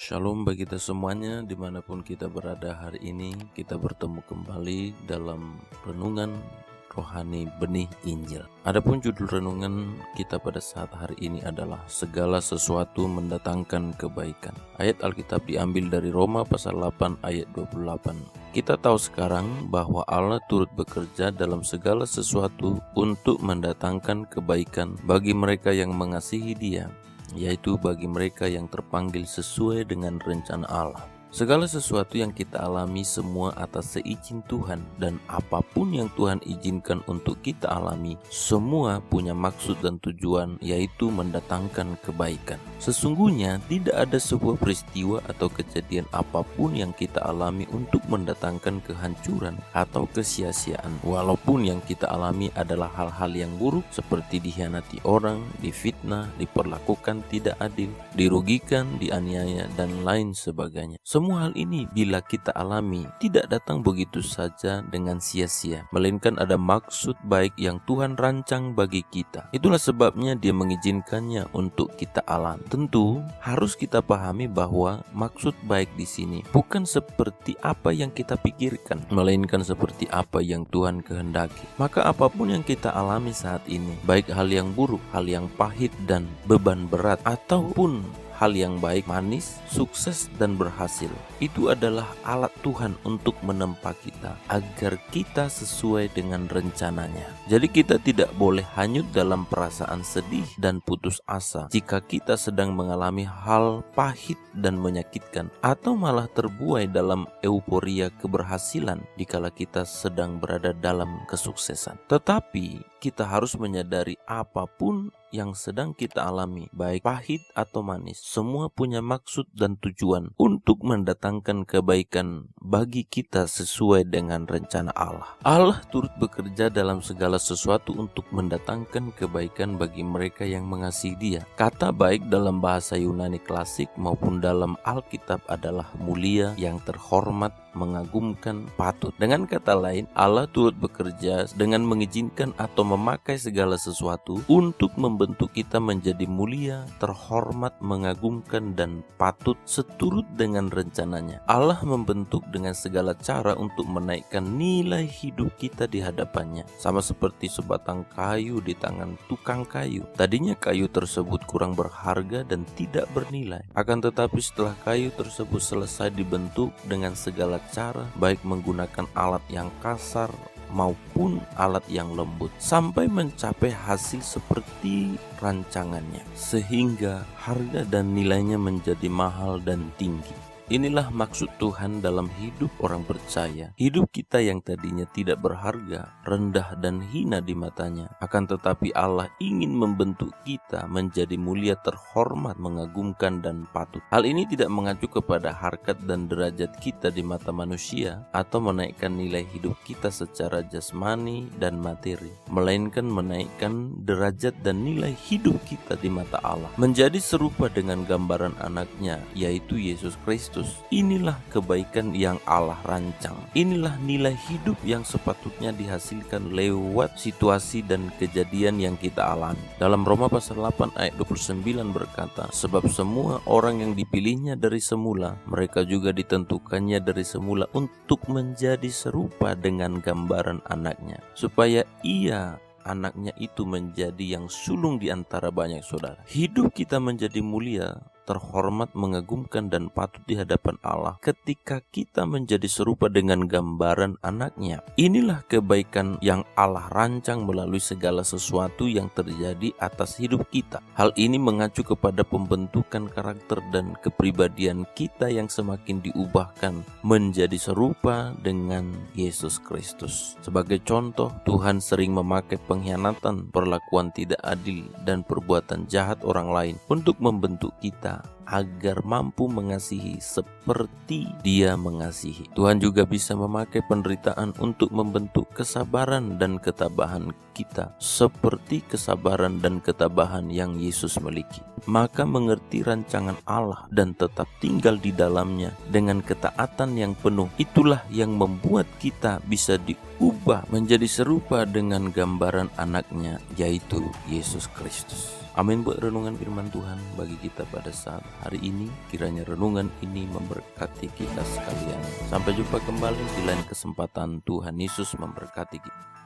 Shalom bagi kita semuanya, dimanapun kita berada hari ini, kita bertemu kembali dalam renungan rohani benih Injil. Adapun judul renungan kita pada saat hari ini adalah segala sesuatu mendatangkan kebaikan. Ayat Alkitab diambil dari Roma pasal 8 ayat 28. Kita tahu sekarang bahwa Allah turut bekerja dalam segala sesuatu untuk mendatangkan kebaikan bagi mereka yang mengasihi Dia, yaitu bagi mereka yang terpanggil sesuai dengan rencana Allah. Segala sesuatu yang kita alami semua atas seizin Tuhan, dan apapun yang Tuhan izinkan untuk kita alami, semua punya maksud dan tujuan, yaitu mendatangkan kebaikan. Sesungguhnya tidak ada sebuah peristiwa atau kejadian apapun yang kita alami untuk mendatangkan kehancuran atau kesia-siaan. Walaupun yang kita alami adalah hal-hal yang buruk seperti dikhianati orang, difitnah, diperlakukan tidak adil, dirugikan, dianiaya, dan lain sebagainya. Semua hal ini bila kita alami tidak datang begitu saja dengan sia-sia, melainkan ada maksud baik yang Tuhan rancang bagi kita. Itulah sebabnya Dia mengizinkannya untuk kita alami. Tentu harus kita pahami bahwa maksud baik di sini bukan seperti apa yang kita pikirkan, melainkan seperti apa yang Tuhan kehendaki. Maka apapun yang kita alami saat ini, baik hal yang buruk, hal yang pahit dan beban berat, ataupun hal yang baik, manis, sukses, dan berhasil, itu adalah alat Tuhan untuk menempa kita agar kita sesuai dengan rencananya. Jadi kita tidak boleh hanyut dalam perasaan sedih dan putus asa jika kita sedang mengalami hal pahit dan menyakitkan, atau malah terbuai dalam euforia keberhasilan dikala kita sedang berada dalam kesuksesan. Tetapi kita harus menyadari apapun yang sedang kita alami, baik pahit atau manis, semua punya maksud dan tujuan untuk mendatangkan kebaikan bagi kita sesuai dengan rencana Allah. Allah turut bekerja dalam segala sesuatu untuk mendatangkan kebaikan bagi mereka yang mengasihi Dia. Kata baik dalam bahasa Yunani klasik maupun dalam Alkitab adalah mulia, yang terhormat, mengagumkan, patut. Dengan kata lain, Allah turut bekerja dengan mengizinkan atau memakai segala sesuatu untuk membentuk kita menjadi mulia, terhormat, mengagumkan, dan patut seturut dengan rencananya. Allah membentuk dengan segala cara untuk menaikkan nilai hidup kita di hadapannya, sama seperti sebatang kayu di tangan tukang kayu. Tadinya kayu tersebut kurang berharga dan tidak bernilai, akan tetapi setelah kayu tersebut selesai dibentuk dengan segala cara, baik menggunakan alat yang kasar maupun alat yang lembut, sampai mencapai hasil seperti rancangannya, sehingga harga dan nilainya menjadi mahal dan tinggi. Inilah maksud Tuhan dalam hidup orang percaya. Hidup kita yang tadinya tidak berharga, rendah dan hina di matanya, akan tetapi Allah ingin membentuk kita menjadi mulia, terhormat, mengagumkan, dan patut. Hal ini tidak mengacu kepada harkat dan derajat kita di mata manusia atau menaikkan nilai hidup kita secara jasmani dan materi, melainkan menaikkan derajat dan nilai hidup kita di mata Allah, menjadi serupa dengan gambaran anaknya, yaitu Yesus Kristus. Inilah kebaikan yang Allah rancang. Inilah nilai hidup yang sepatutnya dihasilkan lewat situasi dan kejadian yang kita alami. Dalam Roma pasal 8 ayat 29 berkata, sebab semua orang yang dipilihnya dari semula, mereka juga ditentukannya dari semula untuk menjadi serupa dengan gambaran anaknya, supaya ia, anaknya itu, menjadi yang sulung di antara banyak saudara. Hidup kita menjadi mulia, terhormat, mengagumkan, dan patut di hadapan Allah ketika kita menjadi serupa dengan gambaran anaknya. Inilah kebaikan yang Allah rancang melalui segala sesuatu yang terjadi atas hidup kita. Hal ini mengacu kepada pembentukan karakter dan kepribadian kita yang semakin diubahkan menjadi serupa dengan Yesus Kristus. Sebagai contoh, Tuhan sering memakai pengkhianatan, perlakuan tidak adil, dan perbuatan jahat orang lain untuk membentuk kita agar mampu mengasihi seperti Dia mengasihi. Tuhan juga bisa memakai penderitaan untuk membentuk kesabaran dan ketabahan kita seperti kesabaran dan ketabahan yang Yesus miliki. Maka mengerti rancangan Allah dan tetap tinggal di dalamnya dengan ketaatan yang penuh, itulah yang membuat kita bisa diubah menjadi serupa dengan gambaran anaknya, yaitu Yesus Kristus. Amin. Buat renungan firman Tuhan bagi kita pada saat hari ini. Kiranya renungan ini memberkati kita sekalian. Sampai jumpa kembali di lain kesempatan. Tuhan Yesus memberkati kita.